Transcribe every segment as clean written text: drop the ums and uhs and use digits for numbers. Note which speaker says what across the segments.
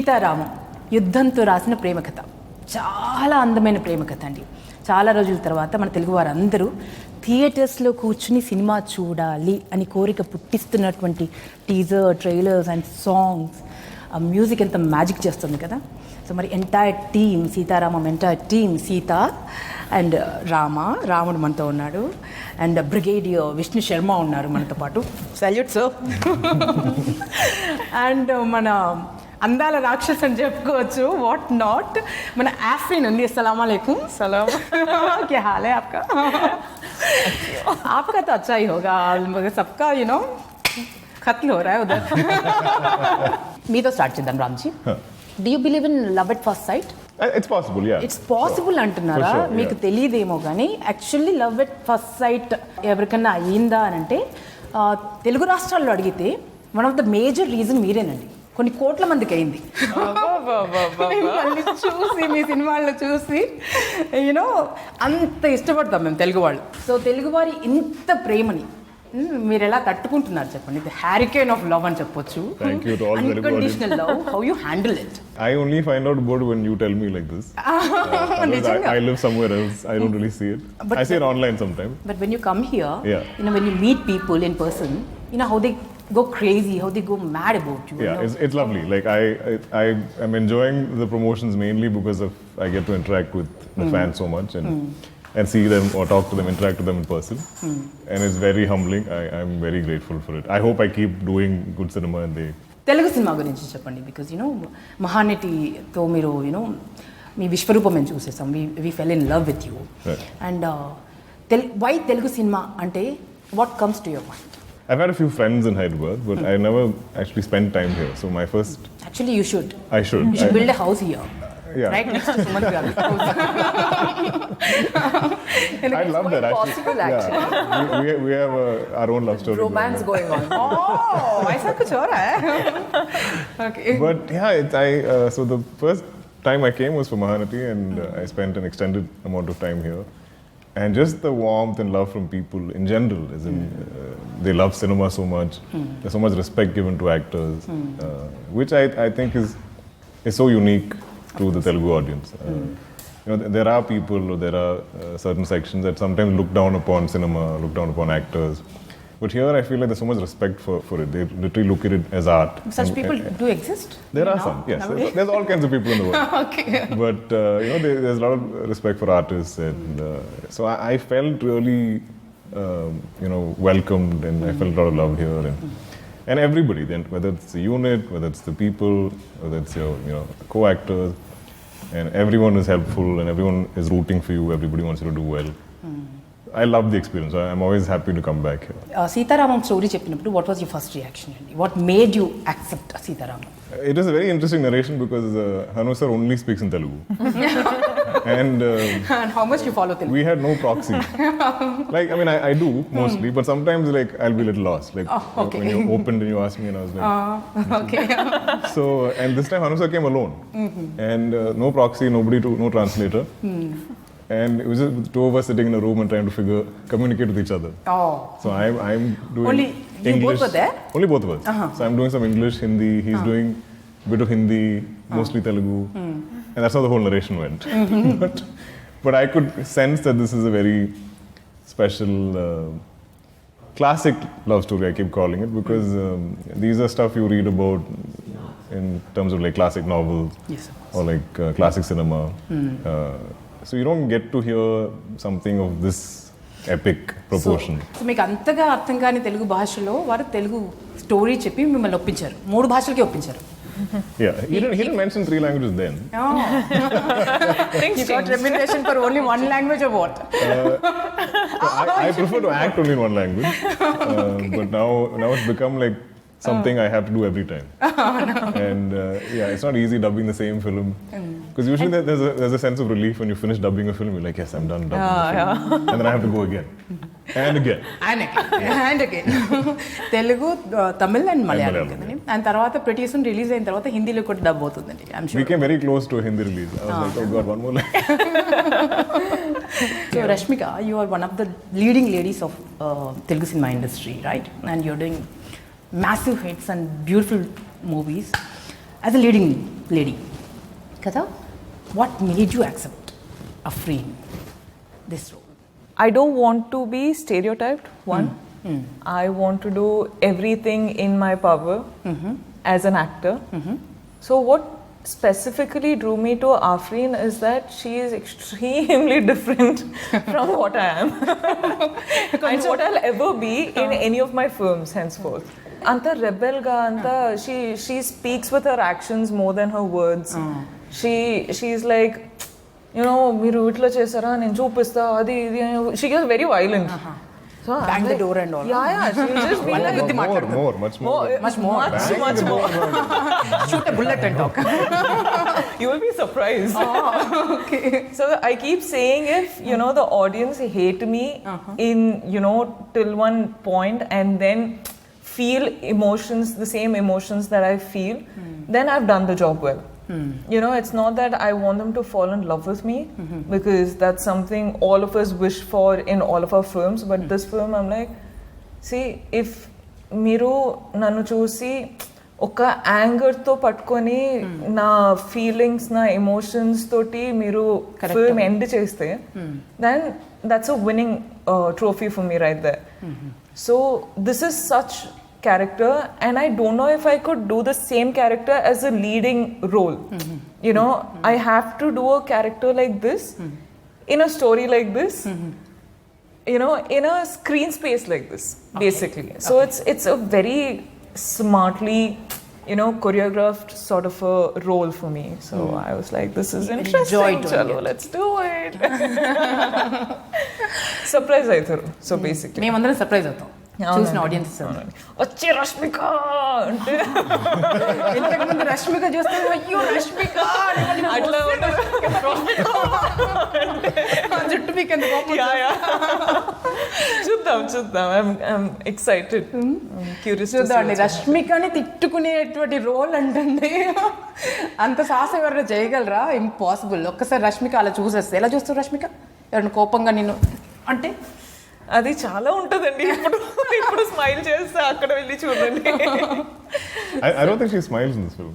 Speaker 1: సీతారామం యుద్ధంతో రాసిన ప్రేమ కథ. చాలా అందమైన ప్రేమ కథ అండి. చాలా రోజుల తర్వాత మన తెలుగు వారందరూ థియేటర్స్లో కూర్చుని సినిమా చూడాలి అని కోరిక పుట్టిస్తున్నటువంటి టీజర్, ట్రైలర్స్ అండ్ సాంగ్స్, ఆ మ్యూజిక్ ఎంత మ్యాజిక్ చేస్తుంది కదా. సో మరి entire team, Sita Ramam entire team, Sita and రాముడు మనతో ఉన్నాడు, అండ్ బ్రిగేడియర్ విష్ణు శర్మ ఉన్నారు మనతో పాటు. Salute sir. అండ్ మన అందాల రాక్షస్ అని చెప్పుకోవచ్చు, వాట్ నాట్, మన ఆఫ్రీన్ ఉంది. अस्सलाम वालेकुम. सलाम. क्या हाल है आपका? आपका तो अच्छा ही होगा, मगर सबका खत्ल हो रहा है उधर. మీతో స్టార్ట్ చేద్దాం Ramji. Do you believe in love at first sight?
Speaker 2: It's possible, yeah.
Speaker 1: It's possible అంటున్నారా?
Speaker 2: For sure,
Speaker 1: మీకు తెలియదేమో కానీ actually love at first sight ఎవరికన్నా అయ్యిందా అని అంటే తెలుగు రాష్ట్రాల్లో అడిగితే one of the major reason మీరేనండి. కొన్ని కోట్ల మందికి అయింది. మిమ్మల్ని చూసి, మీ సినిమాల్లో చూసి అంత ఇష్టపడతాం మేము తెలుగు వాళ్ళు. సో తెలుగు వారి ఇంత ప్రేమని మీరు ఎలా తట్టుకుంటున్నారు చెప్పండి? ఇది హ్యారికేన్ ఆఫ్ లవ్ అని చెప్పొచ్చు. Unconditional love, how you handle it?
Speaker 2: I only find out about it when you tell me like this. I live somewhere else. I don't really see it. I see it online sometimes.
Speaker 1: But when you come here, when you meet people in person, how they go crazy, how they go mad about you.
Speaker 2: Yeah, it's lovely. Like I am enjoying the promotions mainly because of I get to interact with the fans so much and see them or talk to them, interact with them in person. And it's very humbling. I'm very grateful for it. I hope I keep doing good cinema and they...
Speaker 1: Telugu cinema గురించి చెప్పండి. Because మహానటితో మీరు మీ విశ్వరూపం మేము చూసేసాం. We fell in love with you. And why Telugu cinema అంటే what comes to your mind?
Speaker 2: I've had a few friends in Hyderabad, but I never actually spent time here. So my first...
Speaker 1: Actually, you should.
Speaker 2: I should.
Speaker 1: You should build a house here.
Speaker 2: Yeah.
Speaker 1: Right next to Sumanth house.
Speaker 2: I love that actually.
Speaker 3: Possible, actually.
Speaker 2: Yeah. We have our own love story.
Speaker 3: Romance going on.
Speaker 1: Oh, ऐसा कुछ हो रहा है. Okay.
Speaker 2: But yeah, so the first time I came was for Mahanati, and I spent an extended amount of time here. And just the warmth and love from people in general, as in they love cinema so much. There's so much respect given to actors, which I think is so unique to the Telugu audience. There are people, or there are certain sections that sometimes look down upon cinema, look down upon actors. But here I feel like there's so much respect for it. They literally look at it as art.
Speaker 1: Such people do exist?
Speaker 2: There are some, yes. There's all kinds of people in the world.
Speaker 1: Okay.
Speaker 2: But there's a lot of respect for artists, and so I felt really welcomed, and I felt a lot of love here, and everybody. Then whether it's the unit, whether it's the people, whether it's your co-actors, and everyone is helpful, and everyone is rooting for you. Everybody wants you to do well. I love the experience. I'm always happy to come back here.
Speaker 1: Sitaramam story cheppinappudu, what was your first reaction? What made you accept Sitaramam?
Speaker 2: It is a very interesting narration because Hanu sir only speaks in Telugu. And
Speaker 1: how much you follow Telugu?
Speaker 2: We had no proxy. I do mostly, but sometimes I'll be a little lost.
Speaker 1: Okay.
Speaker 2: When you opened and you asked me, and I was like,
Speaker 1: okay.
Speaker 2: So, and this time Hanu sir came alone, and no proxy, no translator. And it was just two of us sitting in a room and trying to communicate with each other.
Speaker 1: Oh.
Speaker 2: So I'm doing
Speaker 1: only
Speaker 2: English.
Speaker 1: You both were there?
Speaker 2: Only both of us. So I'm doing some English, Hindi. He's doing a bit of Hindi, mostly Telugu. And that's how the whole narration went. But I could sense that this is a very special, classic love story, I keep calling it, because these are stuff you read about in terms of classic novels.
Speaker 1: Yes, of course.
Speaker 2: Or classic cinema. So you don't get to hear something of this epic proportion.
Speaker 1: So మీకు అంతగా అర్థం కాని తెలుగు భాషలో వారు Telugu story చెప్పి మిమ్మల్ని ఒప్పించారు. 3 భాషలకి ఒప్పించారు.
Speaker 2: Yeah, he didn't mention 3 languages then.
Speaker 1: Oh. You got remuneration for only 1 language or what?
Speaker 2: I prefer to act only in 1 language. But now it's become something I have to do every time. And it's not easy dubbing the same film. Because usually there's a sense of relief when you finish dubbing a film. You're like, yes, I'm done dubbing the film. And then I have to go again. And again.
Speaker 1: Telugu, Tamil and Malayalam. And తర్వాత pretty soon release అయిన తర్వాత హిందీలో కూడా dub అవుతుందండి. I'm sure.
Speaker 2: We came very close to a Hindi release. I was like, oh God, one more line.
Speaker 1: So Rashmika, you are one of the leading ladies of Telugu cinema industry, right? And you're doing massive hits and beautiful movies as a leading lady. Kada, what made you accept Afreen, this role?
Speaker 3: I don't want to be stereotyped, one. I want to do everything in my power as an actor. So what specifically drew me to Afreen is that she is extremely different from what I am and what I'll ever be in any of my films henceforth. Anta rebel ga, anta she speaks with her actions more than her words. She's like, you know, మీరు ఇట్లా చేస్తారా నేను చూపిస్తా అది ఇది. She gets very violent. So
Speaker 1: Bang the door and all.
Speaker 3: Yeah, she'll just be like
Speaker 2: Much more.
Speaker 3: Much more.
Speaker 1: Shoot a bullet and talk.
Speaker 3: You will be surprised.
Speaker 1: Okay.
Speaker 3: So I keep saying, if you know the audience hate me in, you know, till one point and then feel emotions, the same emotions that I feel, then I've done the job well. You know, it's not that I want them to fall in love with me, because that's something all of us wish for in all of our films. But this film, I'm like, see, if మీరు నన్ను చూసి ఒక యాంగర్తో పట్టుకొని నా feelings నా emotions తోటి మీరు film end చేస్తే then that's a winning trophy for me right there. So this is such character, and I don't know if I could do the same character as a leading role. You know, I have to do a character like this in a story like this, you know, in a screen space like this, basically. So it's a very smartly, you know, choreographed sort of a role for me. So I was like, this is interesting. Chalo, let's do it. Surprise aitharu. So basically
Speaker 1: మేమందరం surprise అవుతాం చూసిన audience.
Speaker 3: వచ్చే రష్మిక అంటే
Speaker 1: ఇంతకుముందు రష్మిక చూస్తే అయ్యో రష్మిక
Speaker 3: అట్లా
Speaker 1: జుట్టు మీకు ఎంత కోపం.
Speaker 3: చూద్దాం ఐఎమ్ ఎక్సైటెడ్, క్యూరియస్.
Speaker 1: చూద్దామండి, రష్మికని తిట్టుకునేటువంటి రోల్ అంటే అంత సాహసం ఎవరైనా చేయగలరా? ఇంపాసిబుల్. ఒక్కసారి రష్మిక అలా చూసేస్తే ఎలా చూస్తారు? రష్మిక ఎవరైనా కోపంగా నేను అంటే
Speaker 3: అది చాలా ఉంటుందండి. ఇప్పుడు స్మైల్ చేస్తే అక్కడ వెళ్ళి చూడండి.
Speaker 2: I don't think she smiles in this film.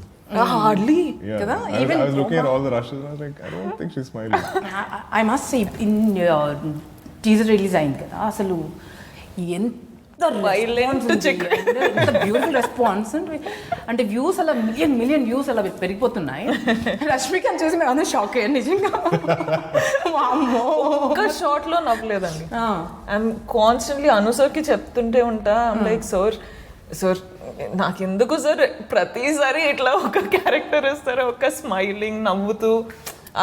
Speaker 3: Hardly.
Speaker 2: Yeah.
Speaker 1: Kada?
Speaker 2: I was looking at all the rushes and I was like, I don't think she's smiling.
Speaker 1: I must say, in teaser release అయింది కదా, అసలు ఎంత beautiful response అంటే views అలా million views అలా పెరిగిపోతున్నాయి. రష్మికని చూసి మేము అందరూ షాక్ అయ్యాను నిజంగా.
Speaker 3: ఒక్క షాట్ లో నవ్వలేదండి. ఐఎమ్ కాన్స్టెంట్లీ అనుసర్కి చెప్తుంటే ఉంటా, లైక్ సార్ నాకెందుకు సార్ ప్రతిసారి ఇట్లా ఒక క్యారెక్టర్ ఇస్తారు, ఒక స్మైలింగ్ నవ్వుతూ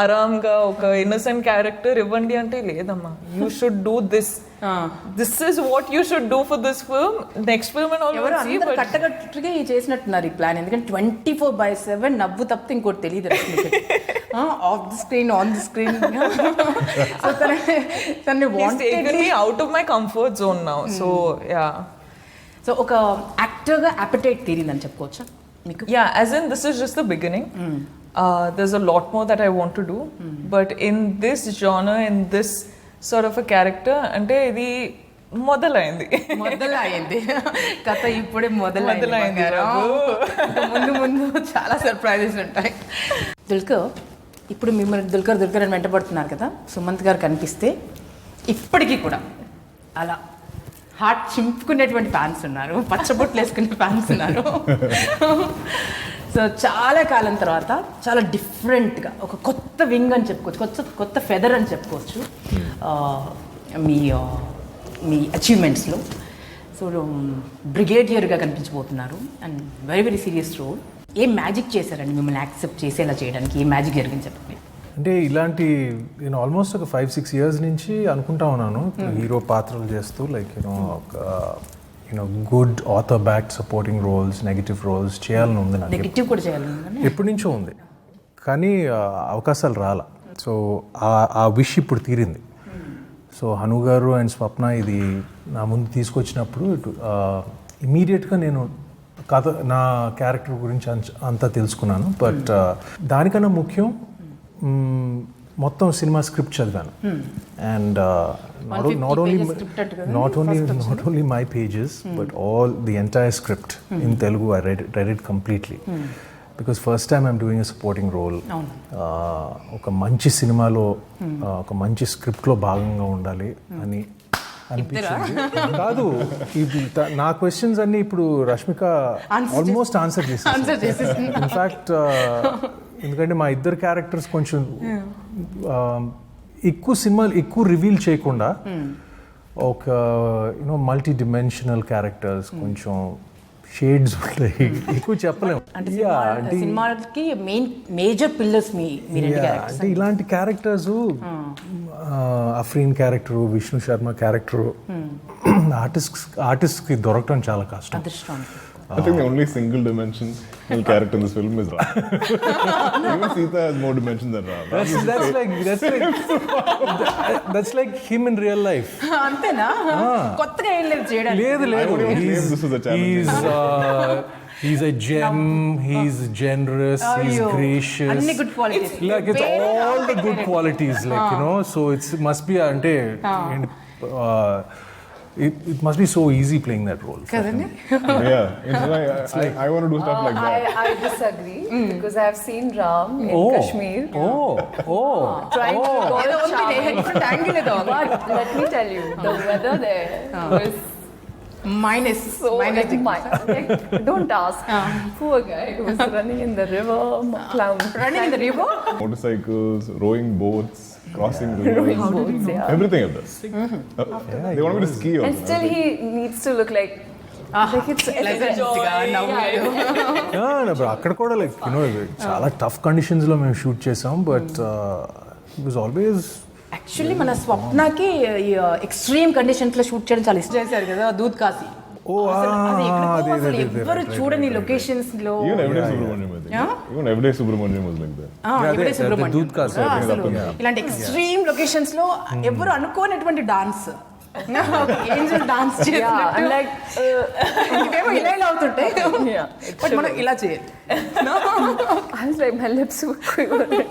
Speaker 3: ఆరామ్గా ఒక ఇన్నోసెంట్ క్యారెక్టర్ ఇవ్వండి అంటే, లేదమ్మా you should do this is what you should do for this film, next film and all.
Speaker 1: కట్టకట్టుగా చేసినట్టున్నారు ఈ ప్లాన్. ఎందుకంటే 24/7 నవ్వు తప్పితే ఇంకోటి తెలియదు. Off the screen, on the screen.
Speaker 3: Out of my comfort zone now. So yeah,
Speaker 1: so ఒక యాక్టర్గా అపెటైట్ తీరిందని చెప్పుకోవచ్చా మీకు?
Speaker 3: Yeah, as in this is just the beginning. There's a lot more that I want to do, but in this genre, in this sort of a character, అంటే ఇది మొదలైంది కథ, ఇప్పుడే మొదలైంది. ముందు చాలా సర్ప్రైజెస్ ఉంటాయి. దుల్కర్, ఇప్పుడు మిమ్మల్ని దుల్కర్ అని వెంటబడుతున్నారు కదా, సుమంత్ గారు కనిపిస్తే ఇప్పటికీ కూడా అలా హార్ట్ చింపుకునేటువంటి ఫ్యాన్స్ ఉన్నారు, పచ్చబొట్లు వేసుకునే ఫ్యాన్స్ ఉన్నారు. సో చాలా కాలం తర్వాత చాలా డిఫరెంట్గా ఒక కొత్త వింగ్ అని చెప్పుకోవచ్చు, కొత్త ఫెదర్ అని చెప్పుకోవచ్చు మీ అచీవ్మెంట్స్లో. సో బ్రిగేడియర్గా కనిపించబోతున్నారు అండ్ వెరీ సీరియస్ రోల్. ఏం మ్యాజిక్ చేశారండి మిమ్మల్ని యాక్సెప్ట్ చేసేలా చేయడానికి? ఏం మ్యాజిక్ జరిగింది చెప్పండి.
Speaker 4: అంటే ఇలాంటి నేను ఆల్మోస్ట్ ఒక 5-6 years నుంచి అనుకుంటా ఉన్నాను హీరో పాత్రలు చేస్తూ, like you know good author backed supporting roles, negative roles చేయాలని ఉంది నాకు.
Speaker 1: నెగిటివ్ కూడా చేయాలి
Speaker 4: ఎప్పటి నుంచో ఉంది, కానీ అవకాశాలు రాలా. సో ఆ విష్ ఇప్పుడు తీరింది. సో హను గారు అండ్ స్వప్న ఇది నా ముందు తీసుకొచ్చినప్పుడు ఇమీడియట్గా నేను కథ, నా క్యారెక్టర్ గురించి అంతా తెలుసుకున్నాను. బట్ దానికన్నా ముఖ్యం మొత్తం సినిమా స్క్రిప్ట్ చదివాను. And not only my pages, but all the entire script in Telugu, I read it completely. Because first time I'm doing a supporting role. ఒక మంచి సినిమాలో ఒక మంచి స్క్రిప్ట్లో భాగంగా ఉండాలి అని అనిపించింది. కాదు, నా క్వశ్చన్స్ అన్ని ఇప్పుడు రష్మిక ఆల్మోస్ట్ ఆన్సర్ చేసేసింది. ఇన్ఫ్యాక్ట్ ఎందుకంటే మా ఇద్దరు క్యారెక్టర్స్ కొంచెం ఎక్కువ సినిమాలు ఎక్కువ రివీల్ చేయకుండా ఒక యూనో మల్టీ డిమెన్షనల్ క్యారెక్టర్స్, కొంచెం షేడ్స్ ఉంటాయి, ఎక్కువ చెప్పలేము.
Speaker 1: అంటే సినిమాకి మేజర్ పిల్లర్స్
Speaker 4: అంటే ఇలాంటి characters Afreen character, Vishnu Sharma character ఆర్టిస్ట్కి దొరకడం చాలా కష్టం.
Speaker 2: I think the only single dimensional character in this film is Ram. Even Sita has more dimension than Ram.
Speaker 4: That's like him in real life.
Speaker 1: అంతేనా? కొత్తగా ఏం లేదు చేయడానికి.
Speaker 4: లేదు.
Speaker 2: This is a challenge.
Speaker 4: He's a gem, he's generous, he's gracious.
Speaker 1: Anni good qualities.
Speaker 4: Like it's all the good qualities, like, you know, so it must be ante it must be so easy playing that role.
Speaker 2: Yeah, it's like I want to do stuff like that.
Speaker 5: I disagree because I have seen Ram in Kashmir. Trying to go
Speaker 1: different angle it all.
Speaker 5: But let me tell you, the weather there was
Speaker 1: minus
Speaker 5: like, don't ask. Poor guy was running in the river,
Speaker 1: running in the river,
Speaker 2: motorcycles, rowing boats, crossing rivers, everything of this. They want me to ski also.
Speaker 5: And still he needs to look like it's
Speaker 4: అక్కడ కూడా like you know చాలా tough కండిషన్స్లో మేము shoot చేసాం, but it was always
Speaker 1: actually మన స్వప్నకి extreme conditions లో shoot చేయడం చాలా ఇష్టం చేశారు కదా, దూద్ కాశీ. ఎవరు చూడని లొకేషన్స్ లో.
Speaker 2: Even everyday Subramanyam was like that.
Speaker 4: దూద్ కాశీ
Speaker 1: ఇలాంటి ఎక్స్ట్రీమ్ లొకేషన్స్ లో ఎవరు అనుకోనటువంటి డాన్స్, ఏంజల్ డాన్స్ చేయాలి, లైక్ ఇలా అవుతుంటాయి, బట్ మనం ఇలా చేయాలి.
Speaker 5: my lips were quivering.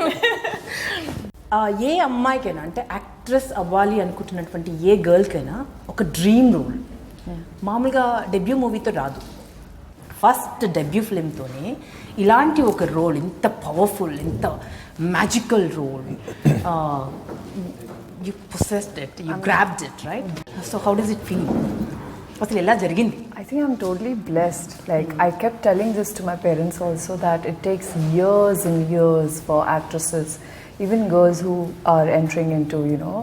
Speaker 1: ఏ అమ్మాయికైనా అంటే యాక్ట్రెస్ అవ్వాలి అనుకుంటున్నటువంటి ఏ గర్ల్కైనా ఒక డ్రీమ్ రోల్ మామూలుగా డెబ్యూ మూవీతో రాదు. ఫస్ట్ డెబ్యూ ఫిల్మ్తోనే ఇలాంటి ఒక రోల్, ఇంత పవర్ఫుల్, ఇంత magical role, you possessed it, you grabbed it, right? So how does it feel? అసలు ఎలా జరిగింది?
Speaker 5: I think I'm totally blessed. Like I kept telling this to my parents also, that it takes years and years for actresses, even girls who are entering into, you know,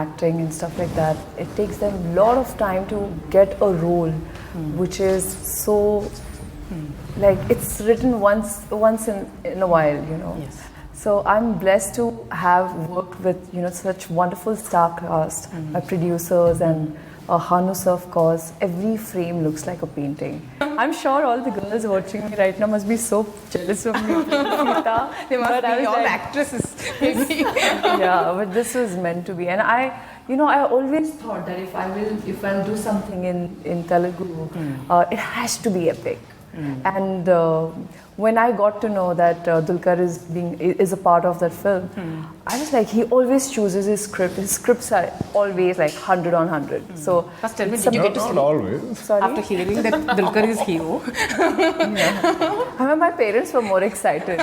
Speaker 5: acting and stuff like that. It takes them a lot of time to get a role which is so like it's written once in a while, you know.
Speaker 1: Yes.
Speaker 5: So I'm blessed to have worked with, you know, such wonderful star cast, my producers and Hanu sir, of course. Every frame looks like a painting. I'm sure all the girls watching me right now must be so jealous of me.
Speaker 1: They must be all like, actresses.
Speaker 5: Yeah, but this was meant to be. And I always thought that if I'll do something in Telugu, it has to be epic. And when I got to know that Dulquer is a part of that film, I was like, he always chooses his script. His scripts are always like 100 on 100. So
Speaker 1: first tell me, did you get to
Speaker 2: Not always.
Speaker 5: Sorry?
Speaker 1: after hearing that Dulquer is hero?
Speaker 5: I mean, my parents were more excited.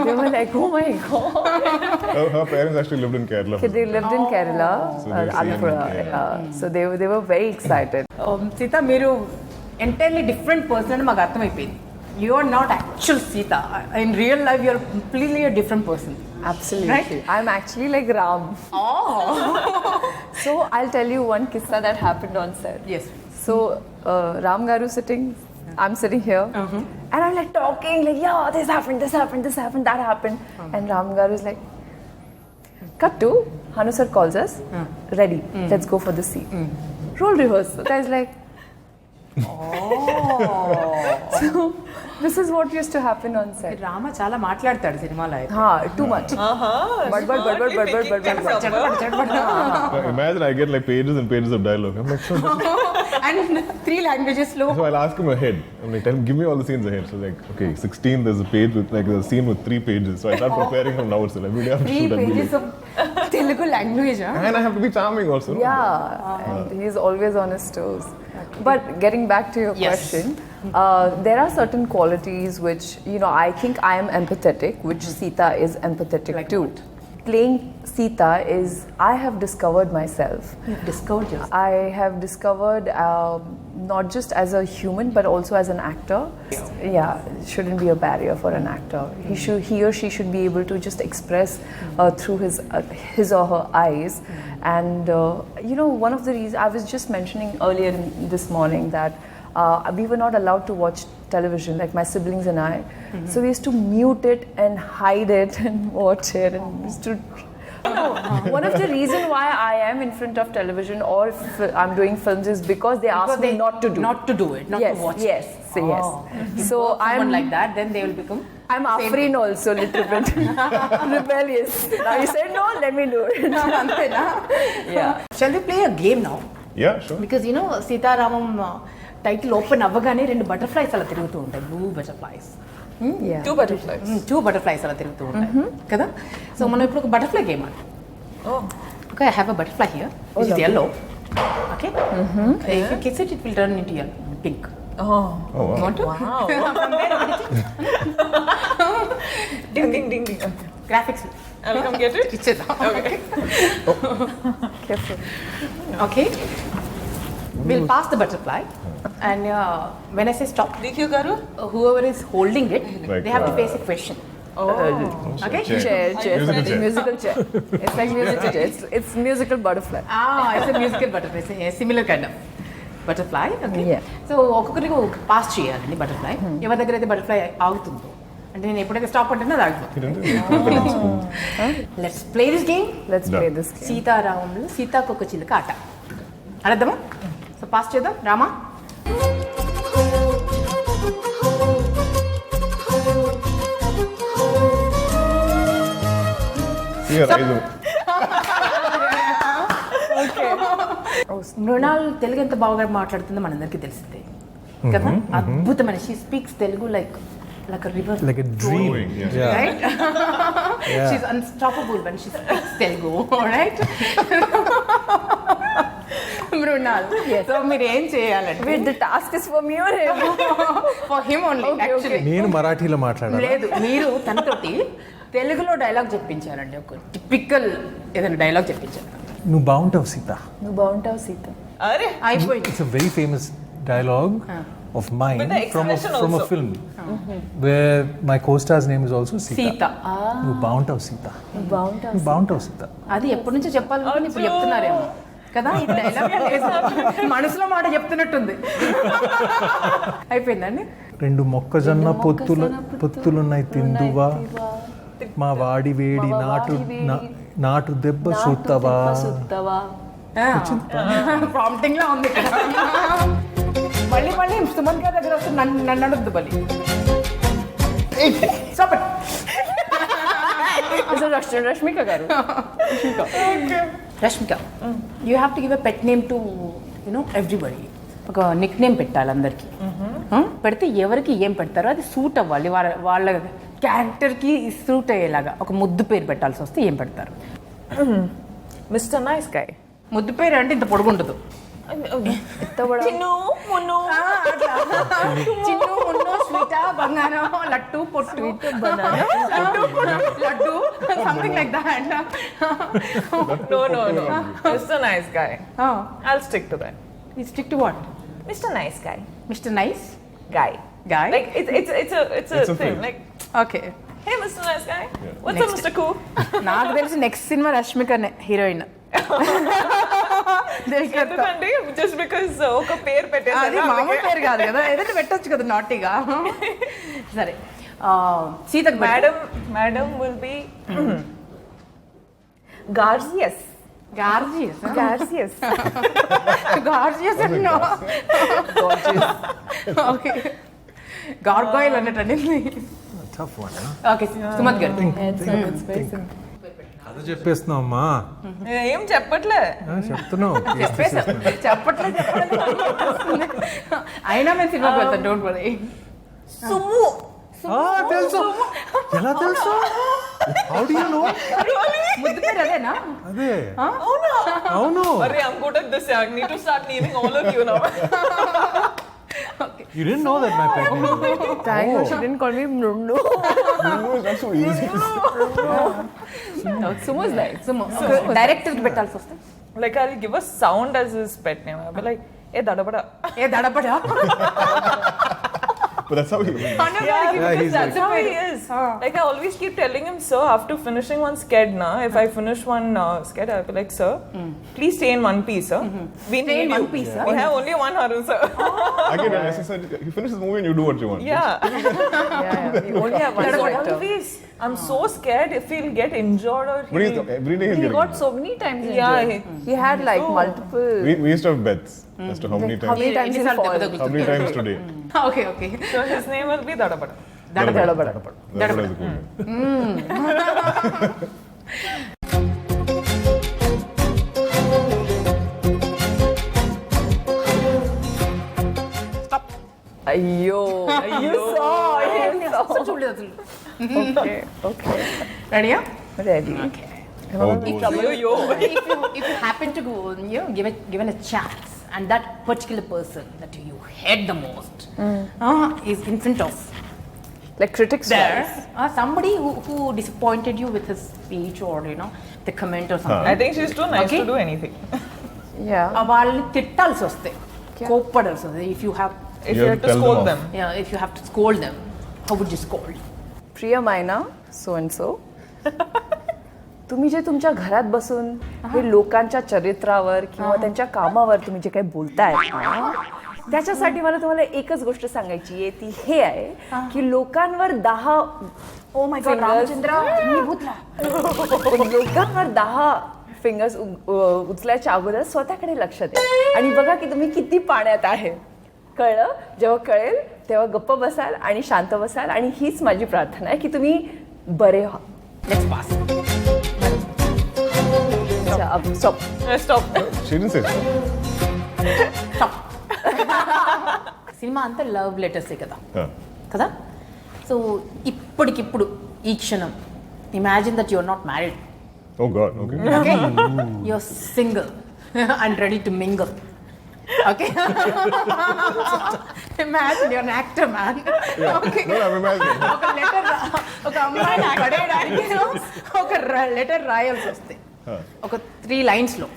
Speaker 5: They were like, oh my god.
Speaker 2: Her parents actually lived in Kerala.
Speaker 5: They lived in Kerala,
Speaker 2: So they've seen
Speaker 5: Andhra.
Speaker 2: it,
Speaker 5: Yeah. So they were very excited.
Speaker 1: Sita, మీరు entirely different person అని మాకు అర్థమైపోయింది. You are not actual Sita. In real life you are completely a different person.
Speaker 5: Absolutely.
Speaker 1: Right?
Speaker 5: I'm actually like Ram. So I'll tell you one kissa that happened on set.
Speaker 1: Yes.
Speaker 5: So Ram Garu sitting, I'm sitting here, and I'm like talking like, yeah, this happened, that happened, and Ram Garu is like, cut to Hanu sir calls us, ready, let's go for the scene. Role rehearsal. Guys like, so this is what used to happen on set.
Speaker 1: Rama చాలా మాట్లాడతాడు సినిమాలో.
Speaker 5: Too much. But.
Speaker 2: Imagine I get like pages and pages of dialogue. I'm like, so
Speaker 1: And 3 languages లో.
Speaker 2: So I'll ask him ahead. I'm like, tell him, give me all the scenes ahead. So like, okay, 16, there's a page with like a scene with 3 pages. So I start preparing from now itself. Every day I have to
Speaker 1: 3
Speaker 2: shoot.
Speaker 1: pages of Telugu language.
Speaker 2: And I have to be charming also. No?
Speaker 5: Yeah, and he's always on his toes. But getting back to your
Speaker 1: Yes.
Speaker 5: question, there are certain qualities which, you know, I think I am empathetic, which Sita is empathetic
Speaker 1: Like
Speaker 5: too.
Speaker 1: what?
Speaker 5: Playing Sita is, I have discovered myself.
Speaker 1: You've discovered yourself.
Speaker 5: I have discovered not just as a human but also as an actor. Yeah, it shouldn't be a barrier for an actor. He or she should be able to just express through his or her eyes. And you know, one of the reasons I was just mentioning earlier this morning that we were not allowed to watch television, like my siblings and I. So we used to mute it and hide it and watch it, and we used to. One of the reason why I am in front of television or I'm doing films is because they ask me not to do.
Speaker 1: Not to do it, not
Speaker 5: Yes,
Speaker 1: to watch
Speaker 5: yes,
Speaker 1: it.
Speaker 5: so yes. So
Speaker 1: I'm
Speaker 5: I'm
Speaker 1: like that, then they will become.
Speaker 5: I'm Afrin also little bit rebellious. Now you said no, let me do it.
Speaker 1: Antena?
Speaker 5: Yeah.
Speaker 1: Shall we play a game now?
Speaker 2: Yeah, sure.
Speaker 1: Because you know, Sita Ramam title open అవ్వగానే 2 butterflies అలా తిరుగుతూ ఉంటాయి, blue butterflies.
Speaker 5: Yeah.
Speaker 3: 2 butterflies.
Speaker 1: 2 butterflies అలా తిరుగుతూ ఉంటాయి కదా. So మనం ఇప్పుడు ఒక బటర్ఫ్లై గేమ్ ఆడు.
Speaker 3: Oh.
Speaker 1: Okay, I have a butterfly here, which is yellow. Okay. If you kiss it, it will turn into yellow, pink.
Speaker 3: Oh.
Speaker 2: Oh, wow.
Speaker 1: Want to?
Speaker 3: Wow. Ding ding ding ding. Okay.
Speaker 1: Graphics.
Speaker 3: I'll come get it.
Speaker 1: ఇచ్చేద్దాం.
Speaker 3: Okay.
Speaker 5: Careful.
Speaker 1: Okay. We'll pass the butterfly, and when I say stop,
Speaker 3: Dikhu garu.
Speaker 1: whoever is holding it,
Speaker 2: Like,
Speaker 1: they have to face a question.
Speaker 3: Oh.
Speaker 1: Okay.
Speaker 2: Chair.
Speaker 5: Chair.
Speaker 2: Musical chair.
Speaker 5: Musical chair. It's like musical chair. It's musical butterfly.
Speaker 1: It's a musical butterfly. It's a similar kind of butterfly. Okay.
Speaker 5: Yeah.
Speaker 1: So ఒక్కొక్కరికి pass చేయాలండి butterfly. ఎవరి దగ్గర అయితే butterfly ఆగుతుందో, అంటే నేను ఎప్పుడైతే stop అంటున్నా అది ఆగిపోతుంది. Let's play this game.
Speaker 5: Let's play this game.
Speaker 1: సీతారామంలో సీతాకొక చిలుక ఆట ఆడద్దామా? సో పాస్ చేద్దాం. Rama,
Speaker 2: See your eyes.
Speaker 1: Mrunal Telugu ఎంత బాగా మాట్లాడుతుందో మనందరికీ తెలిసిందే కదా. అద్భుతమైన, she speaks Telugu like a river,
Speaker 4: Like a dream.
Speaker 2: Flowing, yes.
Speaker 4: Yeah.
Speaker 1: right?
Speaker 4: Yeah.
Speaker 1: She's unstoppable when she speaks Telugu, right? Mrunal.
Speaker 5: Yes.
Speaker 1: So మీరు ఏం చేయాలంటే,
Speaker 5: Wait, the task is for me or him?
Speaker 1: for him only actually.
Speaker 4: నేను మరాఠీలో మాట్లాడాలి.
Speaker 1: లేదు, మీరు తనతోటి తెలుగులో dialogue చెప్పించారండి. ఒక typical ఏదైనా డైలాగ్ చెప్పించారు.
Speaker 4: నువ్వు బాగుంటావు సీత.
Speaker 5: నువ్వు బాగుంటావు సీత.
Speaker 3: Are.
Speaker 1: అయిపోయింది.
Speaker 4: It's a very famous dialogue of mine
Speaker 3: With the
Speaker 4: from a
Speaker 3: expression
Speaker 4: film where my co-star's name is also Sita.
Speaker 1: Sita.
Speaker 4: నువ్వు బాగుంటావు సీత.
Speaker 5: నువ్వు బాగుంటావు.
Speaker 4: నువ్వు బాగుంటావు సీత.
Speaker 1: అది ఎప్పటి నుంచో చెప్పాలనుకుని ఇప్పుడు చెప్తున్నారేమో కదా. ఈ డైలాగ్ మనసులో మాట చెప్తున్నట్టుంది. అయిపోయిందండి.
Speaker 4: 2 మొక్కజొన్న పొత్తులున్నాయి తిందువా, మా వాడి వేడి నాటు దెబ్బ సుత్తవా.
Speaker 1: ప్రాంప్టింగ్ లా ఉంది ఇక్కడ. మళ్ళీ సుమంత్ గారి దగ్గర వస్తే నన్ను అడగద్దు మళ్ళీ. Stop it.
Speaker 5: Rashmika garu.
Speaker 1: Rashmika, you have to give a pet name to, you know, everybody. ఒక నిక్ నేమ్ పెట్టాలి అందరికి. పెడితే ఎవరికి ఏం పెడతారో అది సూట్ అవ్వాలి, వాళ్ళ క్యారెక్టర్కి సూట్ అయ్యేలాగా. ఒక ముద్దు పేరు పెట్టాల్సి వస్తే ఏం పెడతారు?
Speaker 3: Mr. Nice Guy.
Speaker 1: ముద్దు పేరు అంటే ఇంత పొడుగుండదు.
Speaker 3: Chinnu, Munnu.
Speaker 1: చిన్ను, మున్ను, స్వీట, బంగారం, లట్టు, పొట్టు, laddu, something like that.
Speaker 3: No. Mr. Nice Guy. I'll stick to that.
Speaker 1: You stick to what?
Speaker 3: Mr. Nice Guy.
Speaker 1: Mr. Nice
Speaker 3: Guy.
Speaker 1: Guy?
Speaker 3: Like it's a
Speaker 2: It's a
Speaker 3: thing.
Speaker 2: phrase.
Speaker 3: Like,
Speaker 1: Okay.
Speaker 3: hey, Mr. Nice Guy.
Speaker 2: Yeah.
Speaker 3: What's up, Mr. Cool?
Speaker 1: నాకు తెలిసి next cinema రష్మికనే heroine.
Speaker 3: ఎందుకంటే just because ఒక పేరు పెట్టేసి
Speaker 1: అది మామూలు పేరు కాదు కదా, ఏదైనా పెట్టొచ్చు కదా నాటిగా. సరే, సీతకు
Speaker 3: Madam will be Garcias.
Speaker 1: Gorgeous.
Speaker 3: Garcias.
Speaker 1: Gorgeous అన్నో. ఓకే, గార్గాయిల్ అన్నట్టు.
Speaker 4: Tough one, huh?
Speaker 1: Okay, Sumanth గారు.
Speaker 4: అదే చెప్పేస్తున్నావు అమ్మా.
Speaker 3: ఏం చెప్పట్లే.
Speaker 4: చెప్తున్నావు.
Speaker 1: చెప్పట్లేదు అయినా మేము సినిమాకి వెళ్తాం. Don't worry.
Speaker 3: సుమ్ము.
Speaker 4: తెలుసు. ఎలా తెలుసు? How do you know?
Speaker 1: ముద్దు పేరు అదేనా?
Speaker 4: అదే.
Speaker 3: అవునా?
Speaker 4: అవును.
Speaker 3: Arre, I'm good at this. I need to start naming all of you now.
Speaker 4: You didn't know that my pet name.
Speaker 5: Thank you. She didn't call me Mrunal.
Speaker 2: No, it's not so easy.
Speaker 5: Sumo is nice.
Speaker 1: Sumo డైరెక్టర్కి పెట్టాల్సి వస్తే
Speaker 3: Like I'll give a sound as his pet name. I'll be like, hey, dadabada.
Speaker 1: ఏ దడపడా.
Speaker 2: But that's how he is.
Speaker 4: Yeah, he's
Speaker 3: That's how he is. Like I always keep telling him, sir, after finishing one sked, if I finish one sked, I'll be like, sir, please stay in one piece, sir. We
Speaker 1: Stay
Speaker 3: need
Speaker 1: in
Speaker 3: you.
Speaker 1: one piece, sir?
Speaker 3: We have only one Harun, sir.
Speaker 2: I get necessary. You finish the movie and you do what you want.
Speaker 3: Yeah.
Speaker 5: We only have one
Speaker 3: That's
Speaker 5: director.
Speaker 3: always. I'm so scared if he'll get injured or
Speaker 2: But he's, every day he'll
Speaker 5: He
Speaker 2: get
Speaker 5: got
Speaker 2: injured.
Speaker 5: so many times
Speaker 3: Yeah,
Speaker 5: injured. He had like multiple.
Speaker 2: We used to have bets as to how many
Speaker 5: How
Speaker 2: times.
Speaker 5: many times he'll fall?
Speaker 2: How many times today?
Speaker 1: Okay okay.
Speaker 3: So his name will be Dadabada.
Speaker 2: Dadabada. Dadabada is a cool name.
Speaker 5: Ayyo. You saw.
Speaker 1: అసలు చూడలేదు అసలు.
Speaker 5: Okay.
Speaker 1: రెడీయా?
Speaker 5: Ready.
Speaker 2: Oh, those.
Speaker 1: If you happen to go, given a chance, and that particular person that you hate the most is in front of
Speaker 5: Like critics.
Speaker 1: there, somebody who disappointed you with his speech or the comment or something.
Speaker 3: I think she's too nice
Speaker 1: Okay.
Speaker 3: to do anything.
Speaker 5: Yeah.
Speaker 1: వాళ్ళని తిట్టాల్సి వస్తే, కోప్పడాల్సి వస్తే, if you have
Speaker 2: You have to tell
Speaker 3: scold
Speaker 2: them
Speaker 3: them.
Speaker 1: if you have to scold them, how would you scold?
Speaker 5: प्रिय मायना so and so, तुम्ही जे तुमच्या घरात बसून हे लोकांच्या चरित्रावर किंवा त्यांच्या कामावर तुम्ही जे काही बोलताय त्याच्यासाठी मला तुम्हाला एकच गोष्ट सांगायची आहे, ती हे आहे की लोकांवर 10
Speaker 1: Oh my God, रामचंद्र, मी भूतला.
Speaker 5: लोकांवर 10 फिंगर्स उचलायच्या अगोदर स्वतःकडे लक्ष द्या आणि बघा की तुम्ही किती पाण्यात आहे. कळलं? जेव्हा कळेल तेव्हा गप्प बसाल आणि शांत बसाल आणि हीच माझी प्रार्थना आहे की तुम्ही बरे व्हा.
Speaker 1: Let's pass.
Speaker 5: Stop.
Speaker 3: Stop.
Speaker 2: She didn't say so.
Speaker 1: Stop. సినిమా అంతా లవ్ లెటర్సే కదా కదా. సో ఇప్పటికిప్పుడు ఈ క్షణం imagine that you're not married.
Speaker 2: Oh God, okay.
Speaker 1: Okay? You're single and ready to mingle. Okay? Imagine you're an actor, man. Okay.
Speaker 2: No, I'm imagining.
Speaker 1: ఒక letter ఒక అమ్మాయిని పడేయడానికి ఒక లెటర్ రాయాల్సి వస్తే ఒక 3 lines లో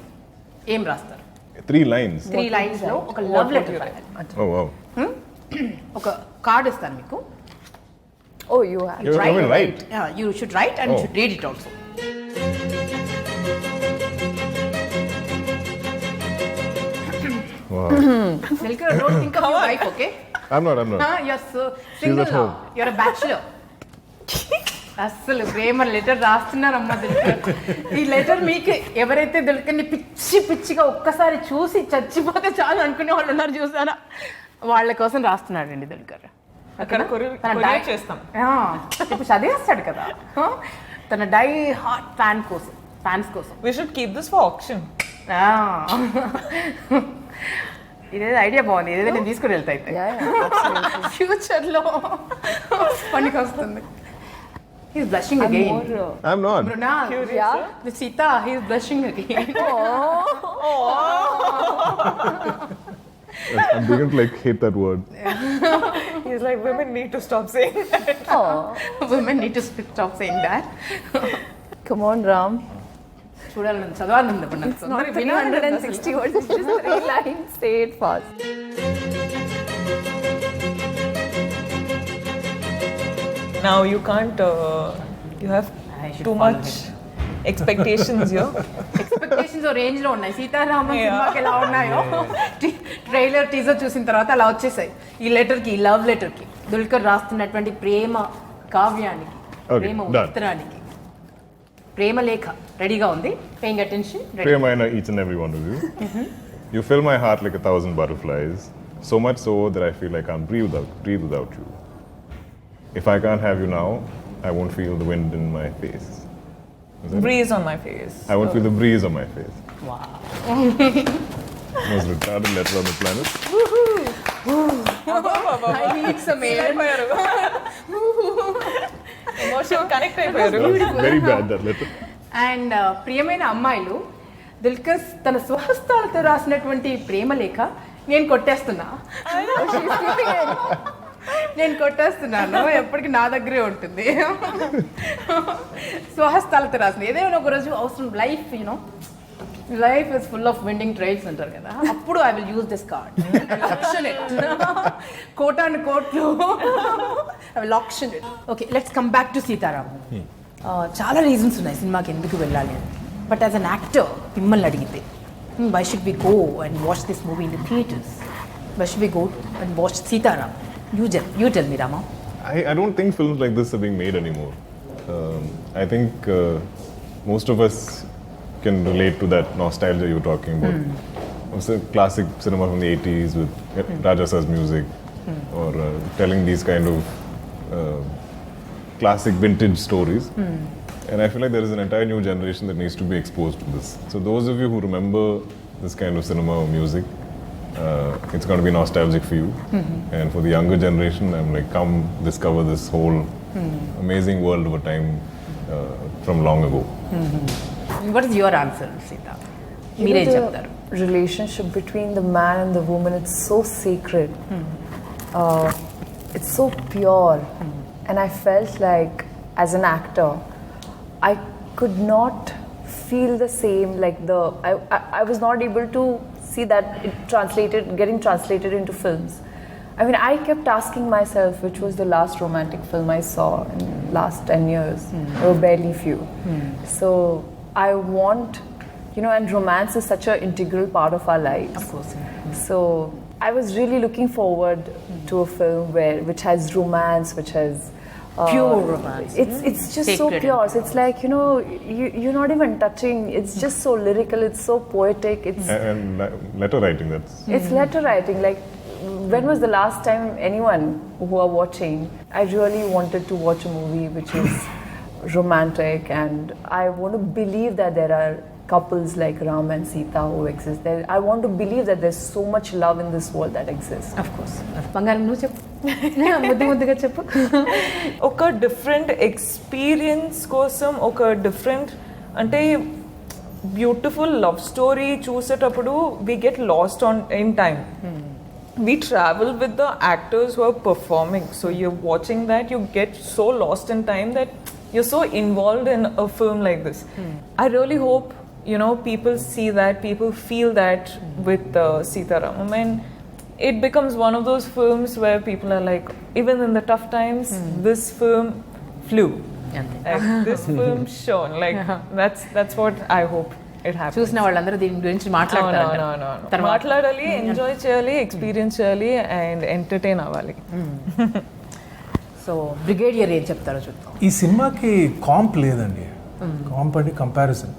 Speaker 1: ఏం రాస్తారు?
Speaker 2: 3 lines.
Speaker 1: 3 lines లో ఒక లవ్ లెటర్ రాయాలి.
Speaker 2: Oh wow.
Speaker 1: ఒక కార్డ్ ఇస్తాను మీకు.
Speaker 5: Oh, you have.
Speaker 2: You will write.
Speaker 1: Yeah, you should write and you should read it also.
Speaker 2: Wow.
Speaker 1: Dulquer, don't think of your wife, okay?
Speaker 2: I'm not.
Speaker 1: You're so
Speaker 2: She's
Speaker 1: single
Speaker 2: at
Speaker 1: now.
Speaker 2: home.
Speaker 1: You're a bachelor. అస్సలు ప్రేమ letter రాస్తున్నారమ్మా Dulquer. ఈ letter మీకు ఎవరైతే దుల్కర్ని పిచ్చిగా ఒక్కసారి చూసి చచ్చిపోతే చాలు అనుకునే వాళ్ళు ఉన్నారు చూసారా, వాళ్ళ కోసం రాస్తున్నాడండి దుల్కర్.
Speaker 3: అక్కడ చేస్తాం.
Speaker 1: ఇప్పుడు చదివేస్తాడు కదా తన డై హార్ట్ ఫ్యాన్స్ కోసం.
Speaker 3: We should keep this for auction.
Speaker 1: ఇదేదో ఐడియా బాగుంది, ఇదేదో నేను తీసుకుని వెళ్తా అయితే ఫ్యూచర్లో పనికి వస్తుంది. He's blushing again.
Speaker 2: I'm not.
Speaker 1: Mrunal,
Speaker 5: Yeah.
Speaker 1: with Sita, he's blushing again.
Speaker 2: I'm beginning to hate that word.
Speaker 3: He's like, women need to stop saying that.
Speaker 1: Women need to stop saying that.
Speaker 5: Come on, Ram.
Speaker 1: చూడాలని చదవాలని ఇప్పుడు నాకు.
Speaker 5: Not 360 words. It's just 3 lines. Say it fast.
Speaker 3: Now you can't. You have too much expectations here.
Speaker 1: Expectations range లో ఉన్నాయి. సీతారామం సినిమాకి ఎలా ఉన్నాయో trailer teaser చూసిన తర్వాత అలా వచ్చేసాయి. ఈ లెటర్కి, ఈ లవ్ లెటర్కి, దుల్కర్ రాస్తున్నటువంటి ప్రేమ కావ్యానికి, ప్రేమ ఉత్తరానికి, ప్రేమ లేఖ రెడీగా ఉంది. Paying attention.
Speaker 2: Priyamaina, each and every one of you. You fill my heart like 1,000 butterflies, so much so that I feel I can't breathe without you. If I can't have you now, I won't feel the wind in my face.
Speaker 3: Breeze on my face.
Speaker 2: I won't feel the breeze on my face.
Speaker 1: Wow.
Speaker 2: Most retarded letter on the planet.
Speaker 1: I need some air.
Speaker 3: Emotion connect అయిపోయారు.
Speaker 2: Very bad, that letter.
Speaker 1: And ప్రియమైన అమ్మాయిలు, దుల్కర్ తన స్వహస్తాలతో రాసినటువంటి ప్రేమ లేఖ నేను కొట్టేస్తున్నా. నేను కొట్టేస్తున్నాను, ఎప్పటికీ నా దగ్గరే ఉంటుంది. స్వహస్తాలతో రాసిన ఏదైనా ఒక రోజు అవసరం. Life is full of winding trails అంటారు కదా, అప్పుడు I will use this card. Option it కోటాను కోట్లు. I will option it. Okay, let's come back to Sita Ramam. చాలా రీజన్స్ ఉన్నాయి సినిమాకి ఎందుకు వెళ్ళాలి అని. బట్ యాజ్ అన్ యాక్టర్ మిమ్మల్ని అడిగితే, why should we go and watch this movie in the theatres? Why should we go and watch Sita Ramam? You tell me, Rama.
Speaker 2: I don't think films like this are being made anymore. I think most of us can relate to that nostalgia you were talking about. It's a classic cinema from the 80s with Raja Sir's music, or telling these kind of classic vintage stories. And I feel like there is an entire new generation that needs to be exposed to this. So those of you who remember this kind of cinema or music, it's going to be nostalgic for you. And for the younger generation, I'm like, come discover this whole amazing world of a time from long ago.
Speaker 1: What is your answer, Sita?
Speaker 5: You know, the relationship between the man and the woman, it's so sacred. It's so pure. And I felt like, as an actor, I could not feel the same, like I was not able to see that getting translated into films. I mean, I kept asking myself, which was the last romantic film I saw in the last 10 years? There were barely few. So I want, and romance is such an integral part of our lives.
Speaker 1: Of course.
Speaker 5: So I was really looking forward to a film which has romance, which has
Speaker 1: pure romance.
Speaker 5: It's just so
Speaker 1: Sacred.
Speaker 5: pure. So it's like, you're not even touching. It's just so lyrical. It's so poetic.
Speaker 2: And letter writing,
Speaker 5: It's letter writing. Like, when was the last time anyone who are watching, I really wanted to watch a movie which is romantic, and I want to believe that there are couples like Ram and Sita who exist there. I want to believe that there's so much love in this world that exists.
Speaker 1: Of course. బంగారం నువ్వు చెప్పు. ముద్దుగా చెప్పు.
Speaker 3: ఒక different experience కోసం, ఒక different అంటే beautiful love story చూసేటప్పుడు we get lost in time. We travel with the actors who are performing. So you're watching that, you get so lost in time that you're so involved in a film like this. I really hope, people see that, people feel that with Sita Ramam. And it becomes one of those films where people are like, even in the tough times, this film flew. Like, this film shone. Like, that's what I hope it happens.
Speaker 1: చూసిన వాళ్ళందరూ దీని గురించి మాట్లాడతారు.
Speaker 3: మాట్లాడాలి, enjoy చేయాలి, experience చేయాలి, and entertain అవ్వాలి.
Speaker 1: So brigadier ఏం చెప్తారో చూద్దాం.
Speaker 4: ఈ సినిమాకి కాంప్ లేదండి. కాంప్ అంటే కంపారిజన్.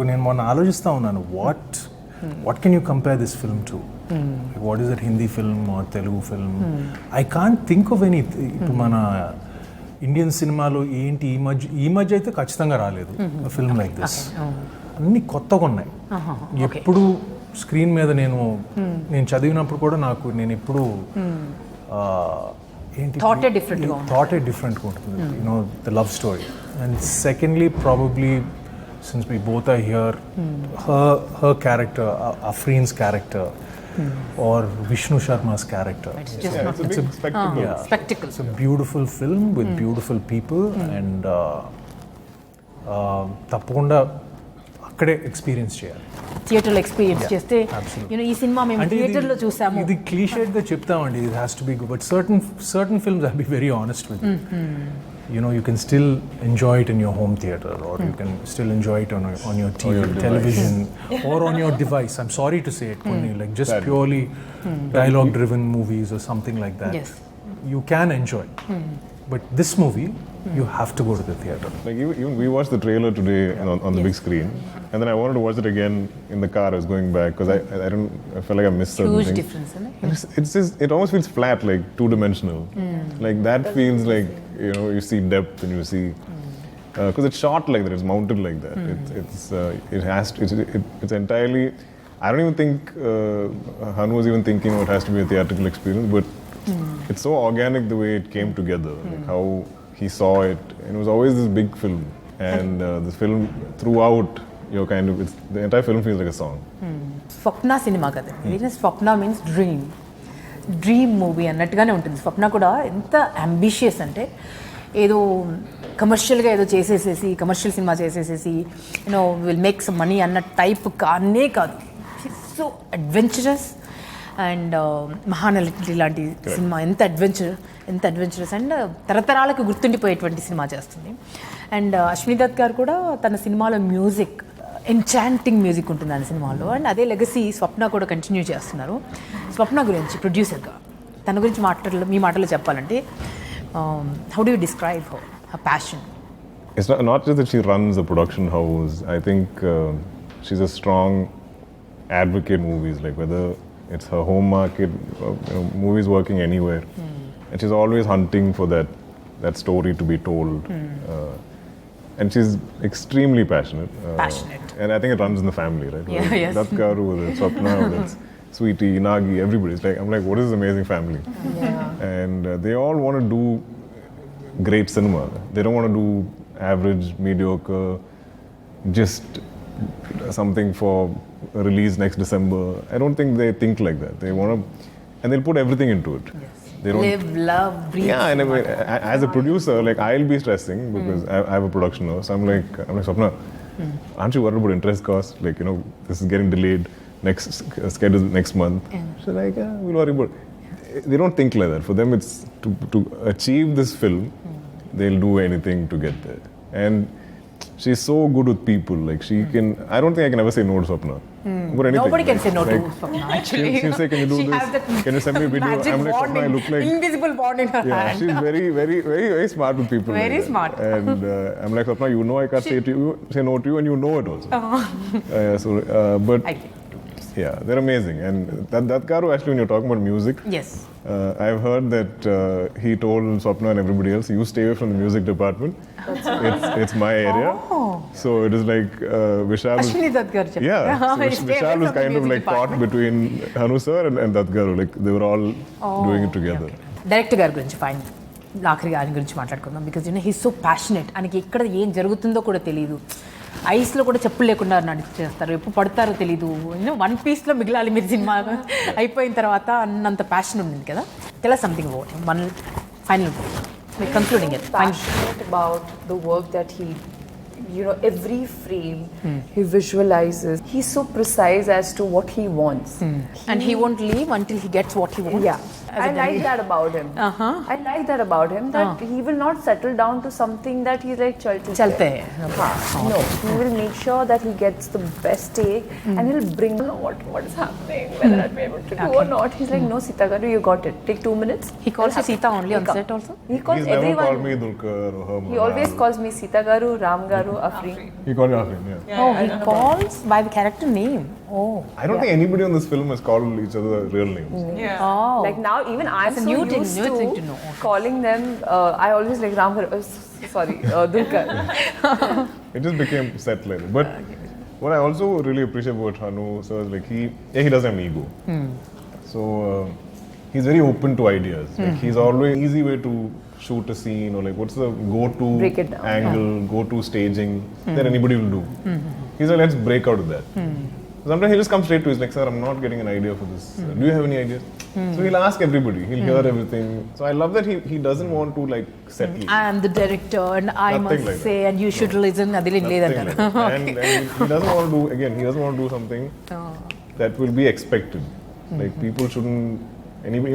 Speaker 4: నేను మొన్న ఆలోచిస్తూ ఉన్నాను, what can you compare this film to? What is that Hindi film or Telugu film? I can't think of any. ఇప్పుడు మన ఇండియన్ సినిమాలో ఏంటి ఈ మధ్య అయితే ఖచ్చితంగా రాలేదు ఫిల్మ్ లైక్ దిస్. అన్ని కొత్తగా ఉన్నాయి. ఎప్పుడు స్క్రీన్ మీద నేను చదివినప్పుడు కూడా నేను ఎప్పుడు ఏంటి థాటే డిఫరెంట్గా ఉంటుంది. The love story. And secondly probably since we both are here, her character, Afreen's character, or Vishnu Sharma's character.
Speaker 1: It's
Speaker 2: a big spectacle.
Speaker 1: Spectacle.
Speaker 4: It's a beautiful film with beautiful people, and తప్పకుండా అక్కడే experience చేయాలి.
Speaker 1: థియేటర్లో experience చేస్తే, ఈ cinema మేము థియేటర్లో చూసాము.
Speaker 4: ఇది క్లీషేడ్గా చెప్తామండి, it has to be good, but certain films, I'll be very honest with you. You can still enjoy it in your home theater, or you can still enjoy it on your TV, television, or on your device. I'm sorry to say it, like just purely dialogue driven movies or something like that.
Speaker 1: Yes.
Speaker 4: You can enjoy. But this movie, you have to go to the theater.
Speaker 2: Like even we watched the trailer today on the big screen, and then I wanted to watch it again in the car. I was going back because I felt like I missed certain
Speaker 1: Huge
Speaker 2: things.
Speaker 1: difference, isn't it?
Speaker 2: And it's just, it almost feels flat, like two-dimensional. Like that feels like, you see depth and you see because it's shot like that, it's mounted like that. It's entirely. I don't even think Hanu was even thinking it has to be a theatrical experience, but it's so organic the way it came together, like how he saw it. And it was always this big film, and this film throughout, you're kind of, the entire film feels like a song.
Speaker 1: Swapna cinema కదండి. స్వప్న means dream movie అన్నట్టుగానే ఉంటుంది. స్వప్న కూడా ఎంత ambitious అంటే ఏదో కమర్షియల్గా ఏదో చేసేసేసి కమర్షియల్ సినిమా చేసేసేసి విల్ మేక్ సమ్ మనీ అన్న టైప్ కానే కాదు. సో అడ్వెంచరస్ అండ్ మహానటి లాంటి సినిమా ఎంత అడ్వెంచరస్ అండ్ తరతరాలకు గుర్తుండిపోయేటువంటి సినిమా చేస్తుంది. అండ్ అశ్విని దత్ గారు కూడా తన సినిమాలో మ్యూజిక్ ఎన్చాంటింగ్ మ్యూజిక్ ఉంటుంది ఆ సినిమాలో, అండ్ అదే లెగసీ స్వప్న కూడా కంటిన్యూ చేస్తున్నారు. స్వప్న గురించి ప్రొడ్యూసర్గా తన గురించి మీ మాటలో చెప్పాలంటే how do you describe her passion?
Speaker 2: It's not just that she runs a production house. I think she's a strong advocate movies, like whether it's her home market, movies working anywhere, and she's always hunting for that story to be told. And she's extremely passionate. And I think it runs in the family, right?
Speaker 1: Yeah, yes.
Speaker 2: Thakur, Swapna, Sweetie, Nagi, everybody. It's like, I'm like, what is this amazing family?
Speaker 5: Yeah.
Speaker 2: And they all want to do great cinema. They don't want to do average, mediocre, just something for release next December. I don't think they think like that. They want to, and they'll put everything into it.
Speaker 1: Yes.
Speaker 2: They don't,
Speaker 1: live, love, breathe.
Speaker 2: Yeah, and I mean, as a producer, like I'll be stressing because I have a production house. I'm like Swapna, aren't you worried about interest costs? Like, this is getting delayed. Next schedule next month. She's like, yeah, we'll worry about it. They don't think like that. For them, it's to achieve this film, they'll do anything to get there. And she's so good with people. Like she can. I don't think I can ever say no to Swapna. About anything.
Speaker 1: Nobody can say no to
Speaker 2: like,
Speaker 1: Swapna. Actually,
Speaker 2: she'll say, "Can you do
Speaker 1: she
Speaker 2: this?
Speaker 1: has that
Speaker 2: Can you send me a video?"
Speaker 1: magic
Speaker 2: I'm like,
Speaker 1: bond,
Speaker 2: Swapna, I look like
Speaker 1: invisible bond in her hand.
Speaker 2: she's very, very, very, very smart with people.
Speaker 1: Very
Speaker 2: like
Speaker 1: smart.
Speaker 2: And I'm like, Swapna, I can't say no to you, and you know it also. But.
Speaker 1: I get it.
Speaker 2: Yeah, they're amazing. And that Garu, actually, when you're talking about music,
Speaker 1: Yes.
Speaker 2: I've heard that he told Swapna and everybody else, you stay away from the music department. It's my area.
Speaker 1: Oh.
Speaker 2: So it is like Vishal.
Speaker 1: Ashwini Dutt garu chepparu.
Speaker 2: Yeah. So Vishal was kind of like caught between Hanu sir and Dutt Garu. Like they were all doing it together.
Speaker 1: Director గారి గురించి fine ఆఖరిగా ఆయన గురించి మాట్లాడుకుందాం. Because he's so passionate. ఆయనకి ఎక్కడ ఏం జరుగుతుందో కూడా తెలియదు. ఐస్లో కూడా చెప్పులు లేకుండా నడిచేస్తారు, ఎప్పుడు పడతారో తెలీదు. వన్ పీస్లో మిగిలాలి మీరు సినిమా అయిపోయిన తర్వాత అన్నంత ప్యాషన్ ఉంది కదా. Tell us something about him. One final concluding it.
Speaker 5: Passionate about the work that he, every frame he visualizes. He's so precise as to what he wants.
Speaker 1: And he won't leave until he gets what he wants.
Speaker 5: Yeah. I like that about him. I like that about him, that he will not settle down to something that he's like
Speaker 1: Chalte hai.
Speaker 5: No, he will make sure that he gets the best take, and he'll bring what is happening, whether I'll be able to do or not. He's like, no, Sita Garu, you got it. Take 2 minutes.
Speaker 1: He calls you Sita only on set also?
Speaker 5: He calls
Speaker 2: He's never
Speaker 5: everyone.
Speaker 2: called me Dulquer or her.
Speaker 5: He always calls me Sita Garu, Ram Garu, Afreen.
Speaker 2: He called me Afreen, yeah.
Speaker 1: Oh, he calls by the character name. Oh.
Speaker 2: I don't think anybody on this film has called each other real names.
Speaker 3: Yeah.
Speaker 1: Oh.
Speaker 5: Like now, even I'm
Speaker 1: That's a
Speaker 5: so
Speaker 1: new thing
Speaker 5: used
Speaker 1: to know. Okay.
Speaker 5: calling them. I always like Ram Garu. Dulquer.
Speaker 2: It just became set like that. But what I also really appreciate about Hanu sir is like he doesn't have an ego. So he's very open to ideas. Like he's always easy way to shoot a scene, or like what's the go-to
Speaker 5: Break it down.
Speaker 2: angle, go-to staging that anybody will do. He's like, let's break out of that. Sometimes he'll just come straight to us like, sir, I'm not getting an idea for this. Do you have any ideas? So he'll ask everybody. He'll hear everything. So I love that he doesn't want to like settle.
Speaker 1: I am the director and I
Speaker 2: Nothing
Speaker 1: must
Speaker 2: like
Speaker 1: say, and you should listen.
Speaker 2: Nothing like that. And he doesn't want to do, again, he doesn't want to do something that will be expected. Like people shouldn't, anybody,